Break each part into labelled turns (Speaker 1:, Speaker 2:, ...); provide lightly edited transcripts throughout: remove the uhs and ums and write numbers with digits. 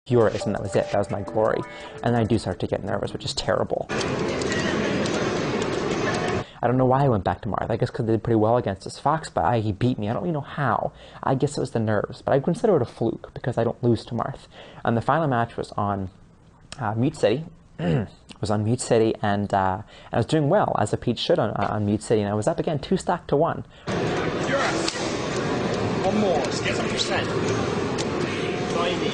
Speaker 1: furious, and that was it. That was my glory. And then I do start to get nervous, which is terrible. I don't know why I went back to Marth. I guess because they did pretty well against us. Fox, but he beat me. I don't really know how. I guess it was the nerves, but I consider it a fluke because I don't lose to Marth. And the final match was on Mute City. It was on Mute City, and I was doing well, as a Pete should on Mute City, and I was up again 2-1.
Speaker 2: Yes. One more. Just get some percent. That's all you need.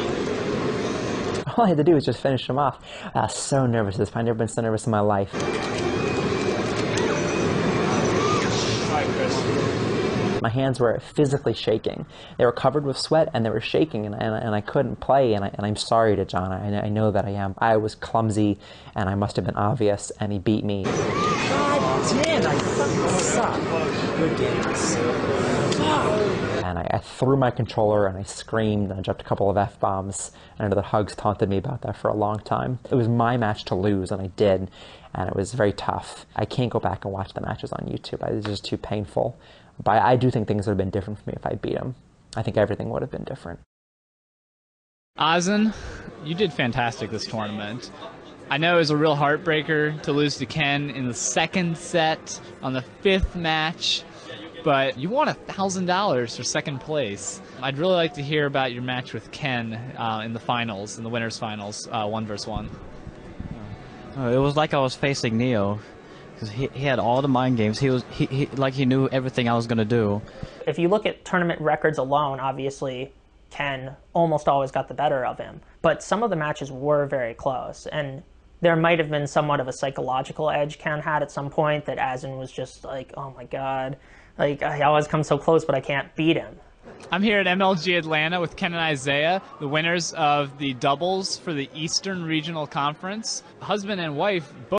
Speaker 1: All I had to do was just finish him off. I was so nervous. I've never been so nervous in my life. My hands were physically shaking. They were covered with sweat, and they were shaking, and I couldn't play, and I'm sorry to John. I know that I am. I was clumsy, and I must have been obvious, and he beat me.
Speaker 2: God damn, I fucking suck. Good games.
Speaker 1: And I threw my controller, and I screamed, and I dropped a couple of F-bombs, and I know that Hugs taunted me about that for a long time. It was my match to lose, and I did, and it was very tough. I can't go back and watch the matches on YouTube. It's just too painful. But I do think things would have been different for me if I beat him. I think everything would have been different.
Speaker 3: Ozan, you did fantastic this tournament. I know it was a real heartbreaker to lose to Ken in the second set on the 5th match, but you won $1,000 for second place. I'd really like to hear about your match with Ken in the finals, in the winners' finals, 1 versus 1.
Speaker 4: It was like I was facing Neo. Because he had all the mind games. He knew everything I was going to do.
Speaker 5: If you look at tournament records alone, obviously Ken almost always got the better of him. But some of the matches were very close. And there might have been somewhat of a psychological edge Ken had at some point, that Ozan was just like, oh my God, like I always come so close, but I can't beat him.
Speaker 3: I'm here at MLG Atlanta with Ken and Isaiah, the winners of the doubles for the Eastern Regional Conference. Husband and wife both